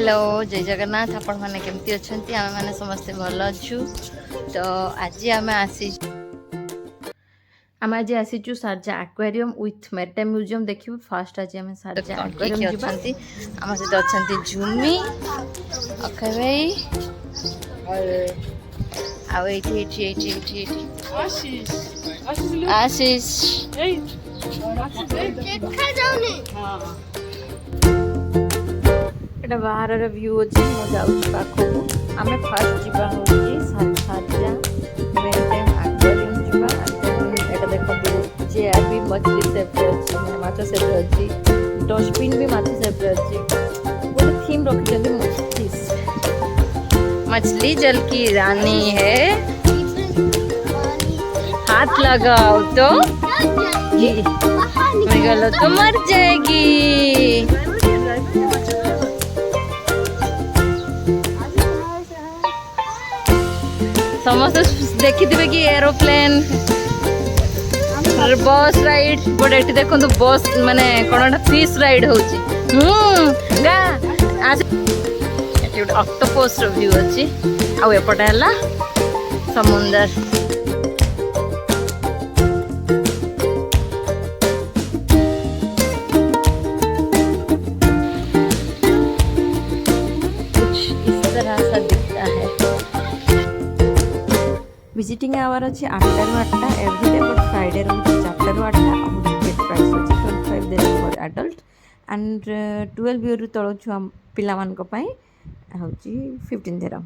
Hello जय जगन्नाथ आपण मैंने केमती अच्छा आम मैंने समस्ते भल अच्छु। तो आज आज आसीचु Sharjah aquarium with maritime museum देखिए। फास्ट आज आम शारजा एक्वेरियम जी आम सहित अच्छा झुमी अक्षय भाई आशीष एटा बाहर व्यू अच्छे मुझे पाखक आम फास्ट जावा शारजा मेरिटाइम एक्वेरियम जावा। एटा देखो चेयर भी मछली सेप अच्छी माछ सेप अच्छी डस्टबिन भी माछ सेप अच्छी गोटे थीम रखी मछली जल की रानी है हाथ लगाओ तो गलो तो मर जाएगी। समस्त देखी थे कि एरोप्लेन बस राइड गोटे ये देखो बस माने कौन फिश राइड होची गा आज गोटे ऑक्टोपस व्यू अच्छी आउ एपटे है समुंदर। विजिटिंग आवर अच्छी 8 ରୁ 8 एवरीडे बट फ्राइडे रोज 4 ରୁ 8 टिकट प्राइस अच्छी 25 dirham for adult and 12 year तल छुआ पिला मान पई होची 15 dirham।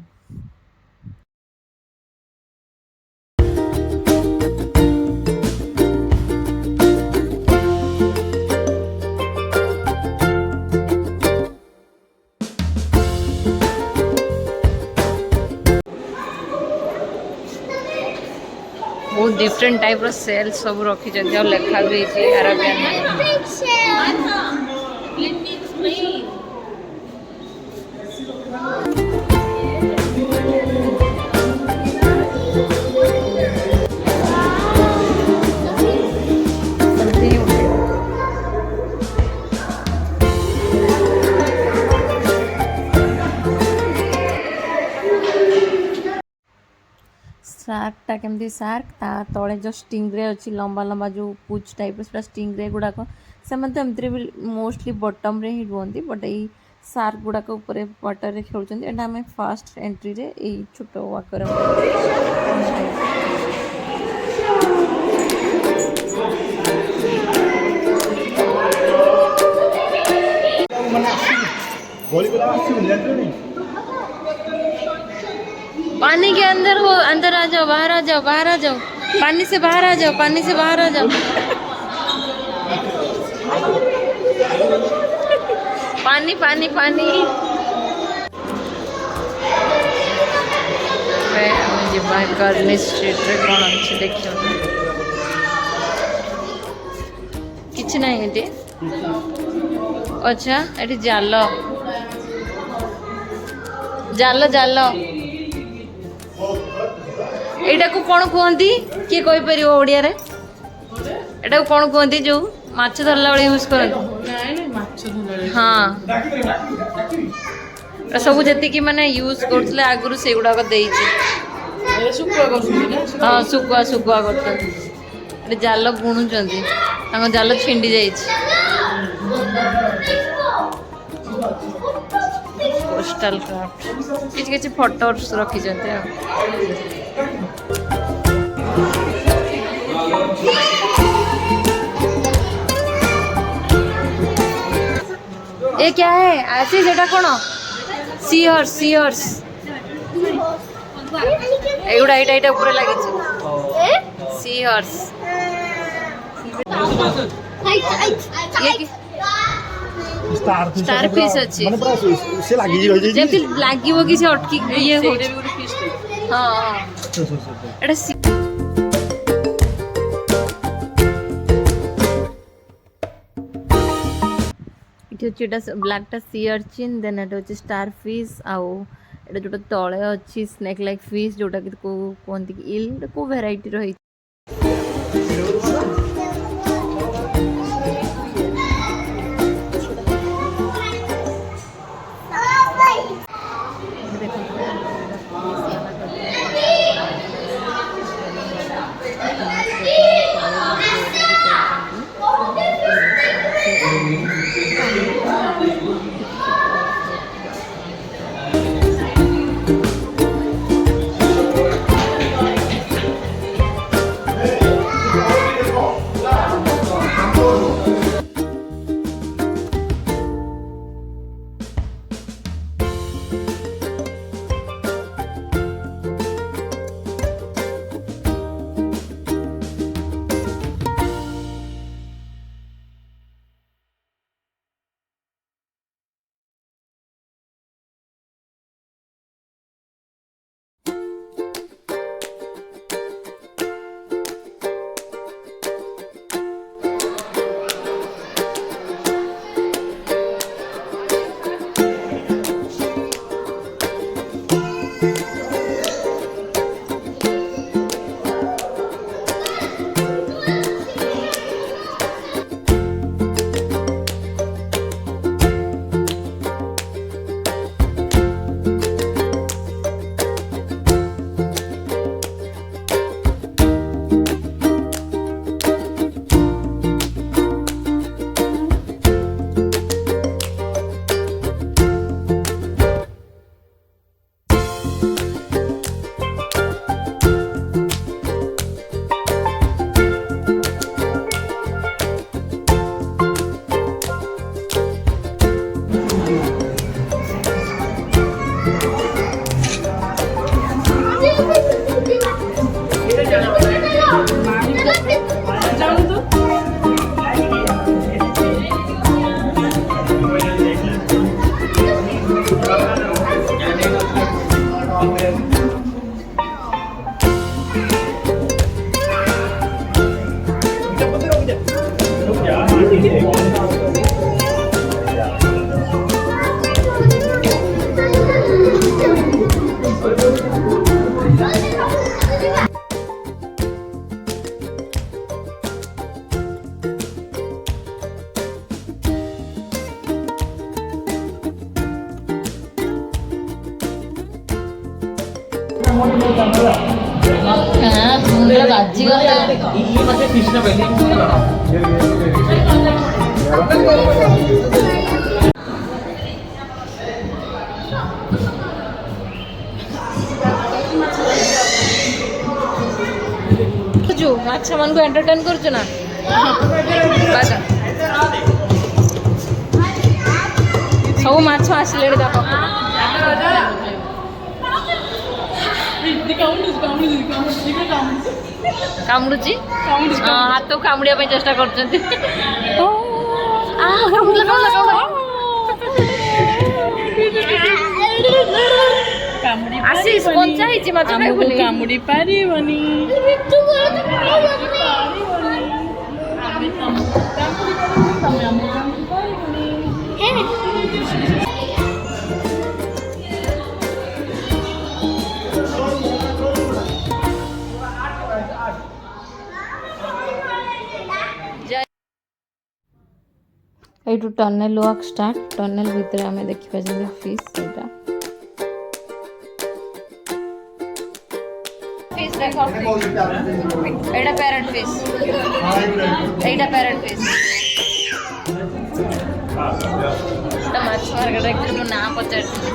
बहुत डिफरेंट टाइप रो सेल सब रखी जंती और लेखा भी है अरबियन सार्क टा केमती सार्क ता तले जो स्टिंग्रे अच्छी लंबा लंबा जो पूछ टाइप स्टिंग्रे गुड़ाक से एमती मोस्टली बटम रे ही रुहती बट यही सार्क गुड़ाक ऊपर वाटर रे खेलुछंती। एटा हमें फास्ट एंट्री रे यही छोट वाकर पानी के अंदर हो अंदर आ जाओ बाहर आ जाओ बाहर आ जाओ पानी से बाहर आ जाओ पानी से बाहर आ जाओ पानी पानी पानी करनी स्ट्रीट रे कौन अच्छे देखियो किछ नहीं एटी अच्छा एटी जाल जाल जाल एटा को कौन कहती किए कहि परियो ओडिया रे एटा को कौन कहती जो माछ धरला बेले यूज करते हाँ सब जी माने यूज करथले आगुरु से गुडा को देइछि हाँ सुकुआ सुकुआ करते जाल बुणुचंती तांको जाल छिंडी जाइछि पोस्टल क्राफ्ट किछ किछ फोटो रखी जंते ये क्या है आशीष एटा कोन सी हॉर्स एगुडा एटा ऊपर लागि छै सी हॉर्स स्टार फिश अच्छी से लागी रही जेमति लागिवो कि से अटकी ये हो हां एटा इट ब्लैक टा सी अर्चिन देन एट होची स्टार फिश आउ एटा जोटा तळे अच्छी स्नेक लाइक फिश जोटा कि को कोंती कि इल को वेराइटी रही ମୁଣ୍ଡରେ ବାଜିଗଲା। ମାଛ ମାନଙ୍କୁ ଏଣ୍ଟରଟେନ୍ କରୁଛୁ ନା? ସବୁ ମାଛ ଆସିଲେଣି ତା ପାଖକୁ। କାମୁଡୁଛି ହାତକୁ କାମୁଡିବା ପାଇଁ ଚେଷ୍ଟା କରୁଛନ୍ତି। ଆଶିଷ କଞ୍ଚା ହେଇଛି ମାଛ ଖାଇବୁନି। କାମୁଡି ପାରିବନି। এইটু ଟନେଲ ୱାର୍କ ଷ୍ଟାର୍ଟ। ଟନେଲ ଭିତରେ ଆମେ ଦେଖିବା ଯେମିତି ଫିସ୍ ସେଇଟା ଫିସ୍ ଦେଖ। ଏଇଟା ପ୍ୟାରେଟ୍ ଫିସ୍, ଏଇଟା ପ୍ୟାରେଟ୍ ଫିସ୍। ମାଛ ମାର୍କେଟ ମୁଁ ନାଁ ପଚାରିଥିଲି।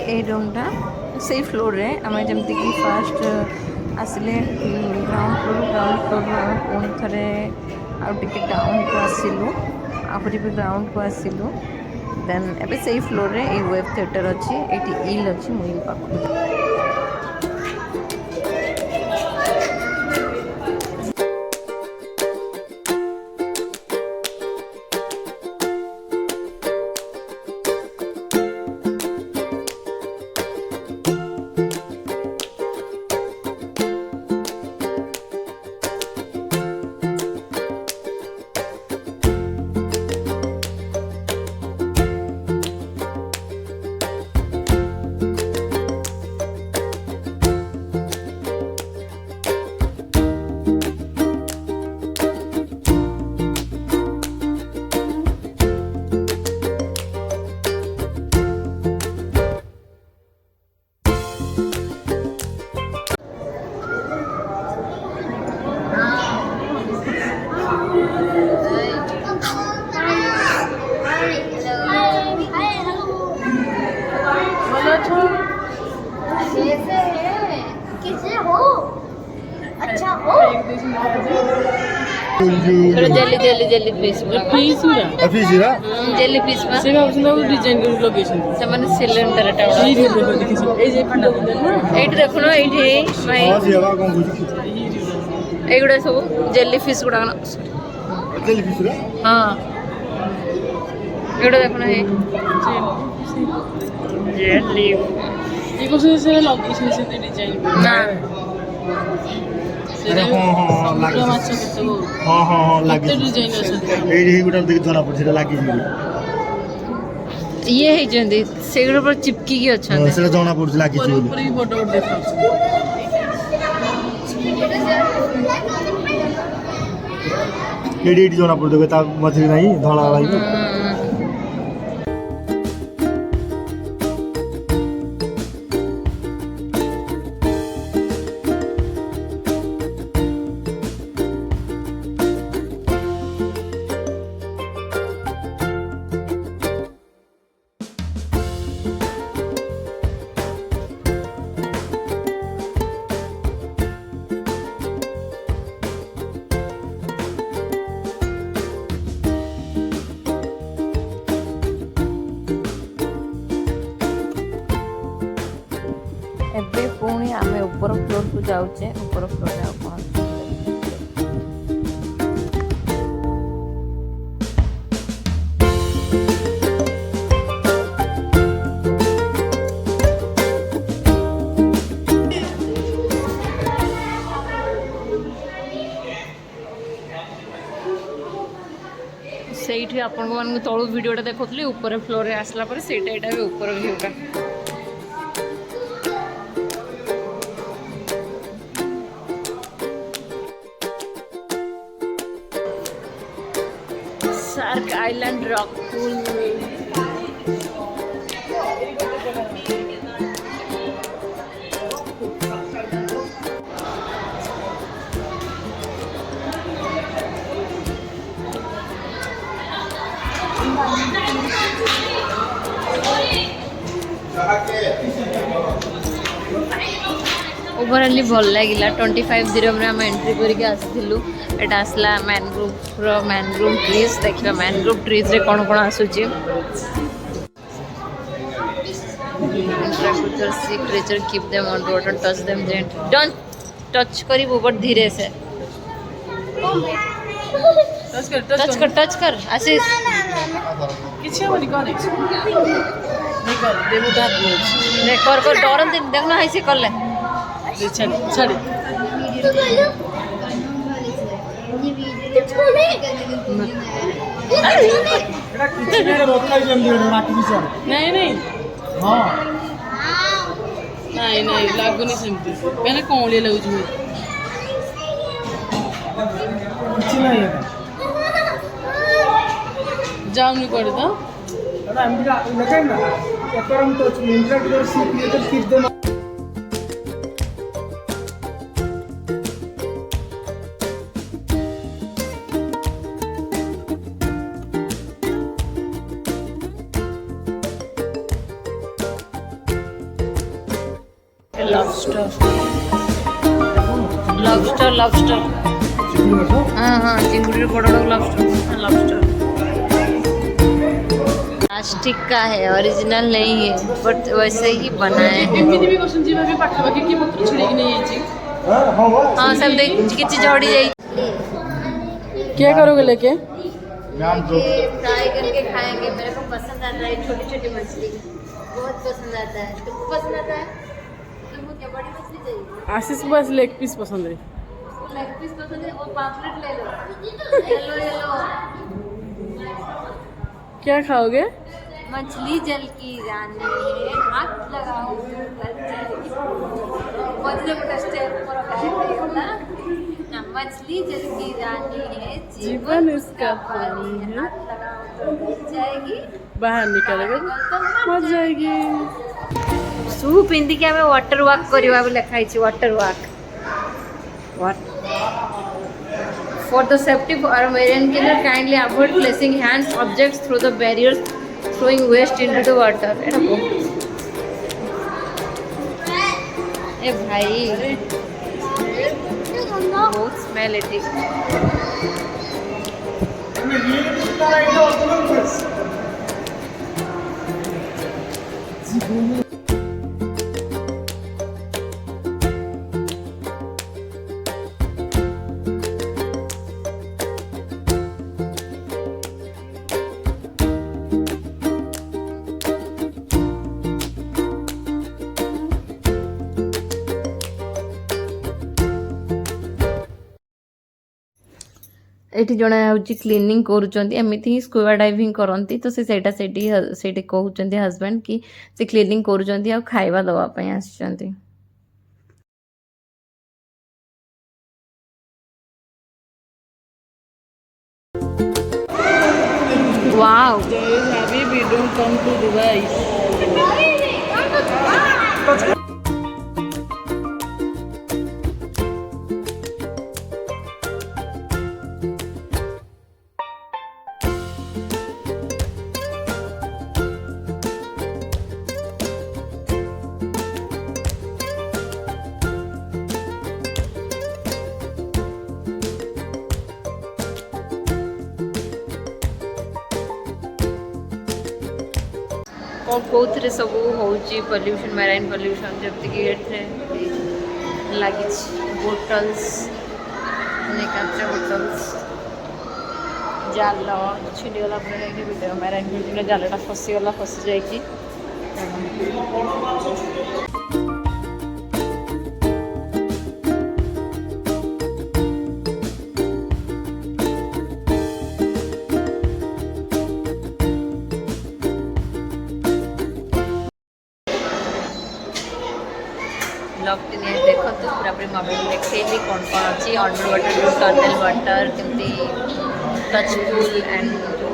ए रूमटा से फ्लोर रे आम जमती कि फास्ट आसिले ग्राउंड फ्लोर पुणी थे आउटे टाउन को आसिलु आहरी भी ग्राउंड को आसिलु देन एबे से फ्लोर रे ए वेब थिएटर अच्छी ये इल अच्छी मुझे पाख jelly jelly jelly fish fish fish jelly fish से डिजाइन कर लोकेशन से माने सिलेंडर टा ए जे फंडा एट देखनो एठी भाई एगुडा सब जेली फिश गुडा जेली फिश रे हां एगुडा देखनो ए जेली ये को से लोकेशन से डिजाइन ना अरे हाँ लागी हाँ लागी एही गुटा देख जना पड़छ लागी ये है जंदी सेगुडा पर चिपकी की अच्छा सेटा जना पड़छ लागी छी ऊपर भी फोटो देखा एडी जना पड़ देबे ता मछली नहीं धला लागी एबे पुणी आमे ऊपर फ्लोर को जाऊचे ऊपर फ्लोर रे अपन सेठी आपन मन तळु वीडियोटा देखोतली ऊपर फ्लोर रे आसला पर सेटा एटा भी ऊपर व्यूटा शार्क आइलैंड रॉक पूल ओवरअली भल लगिला 25 दिरम रे हम एंट्री करके आसिलु एटा आसला मैनग्रोव ट्रीज देखिबा मैनग्रोव ट्रीज रे कोन कोन आसुची sea creature keep them on water touch them gently don't touch करिबो बट धीरे से टच कर आशीष किछि होनी करे नहीं कर देबो दात ने कर डरन दिन देखना ऐसे कर ले छाड़ी छाड़ी नहीं नहीं हाँ नहीं नहीं लगुनि सेमती पहले कौली लगुच जाऊनी कर दो लॉबस्टर लॉबस्टर लॉबस्टर चिकनी माछ हाँ हाँ चिंगुड़ी बड़ बड़ लॉबस्टर लॉबस्टर प्लास्टिक का है, ओरिजिनल नहीं है, बट वैसे ही बनाए हैं। एमती भी करछन जीवा भी पाखापाखि कि पत्र छिड़िक नहीं आइछि हां हां वा हाँ सब देख किसी झड़ी जाई। क्या करोगे लेके नाम जो फ्राई करके खाएंगे। मेरे को पसंद आता है छोटी छोटी मछली, बहुत पसंद आता है। तुमको पसंद आता है? तुमको क्या बड़ी मछली चाहिए? आशीष को बस लेग पीस पसंद है उसको लेग पीस पसंद है, वो पापलेट ले लो। येलो येलो क्या खाओगे मछली जल की रानी है, हाथ लगाओ मछली मोटा स्टेप पर ना ना मछली जल की रानी है, जीवन उसका पानी है, हाथ लगाओ तो मिल जाएगी, बाहर निकलेगा मर जाएगी शू पिंधि के आमे वाटर वॉक करवा भी लिखाई छी। Water walk For the safety of our marine killer, kindly avoid placing hands objects through the barriers, throwing waste into the water. ए भाई बहुत स्मेल है ठीक। एठी जणे आउची क्लीनिंग करूचंती, एमिति ही स्कूबा डाइविंग करंती। तो से सेटा सेठी कहउचंती हस्बैंड कि से क्लीनिंग करूचंती आ खाइबा दवा पई आछंती। Wow Habibi, don't come to Dubai. और कौन सब होची पॉल्यूशन, मैराइन पॉल्यूशन जब एठे लगी बोटल्स कांच बोटल्स जाल छिड़गला मैराइन पॉल्यूशन जालटा फसीगला फसी जाइए। ब्लॉगटी नहीं देखो तो पूरा पूरी मोबाइल देखली कौन कौन अच्छी अंडर वाटर टनल वाटर केमती टच पूल एंड जो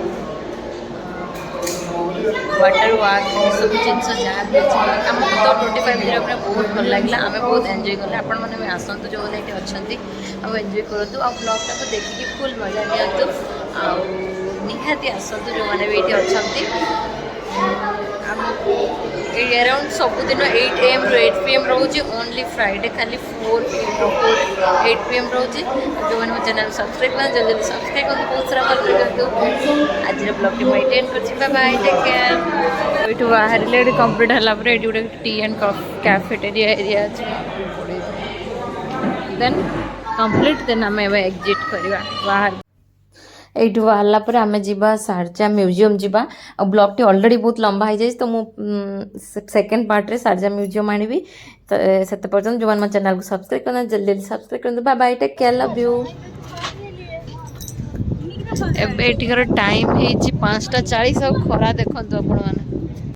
वाटर वॉक सब जिनस जहाँ भी अच्छे आमको तो 25 दिन अपने बहुत भल लगे, आम बहुत एंजॉय कले। आपण मैंने भी आसतु जो ये अच्छा आप एंजॉय करूँ आ ब्लॉगटा को देखिए फुल मजा नियंतु आहाती आसतु जो मैंने भी ये अच्छा अराउंड सबुदिन 8 AM रू 8 PM रोचे ओनली फ्राइडे खाली 4 PM रू 8 PM रोचे। जो मैंने चैनल सब्सक्राइब कर जल्दी सब्सक्राइब कर बहुत सारा भल करते। आज ब्लॉग टी मुझे एंड कर बाय टेक केयर। ये बाहर कंप्लीट है गोटे टी एंड कैफेटेरिया एरिया अच्छे देन कंप्लीट देन आम एग्जिट करवा बाहर। एठू बाहरला पर आम जा शारजा म्यूजियम जा ब्लॉगटी ऑलरेडी बहुत लंबा हो जाए तो मुझे सेकेंड पार्ट शारजा म्यूजियम आनी तो से पर्यटन जो मैंने चैनल को सब्सक्राइब करना जल्दी जल्दी सब्सक्राइब कर। Bye bye take care love you. एबे टाइम है 5:40 खरा देखो आपण मैंने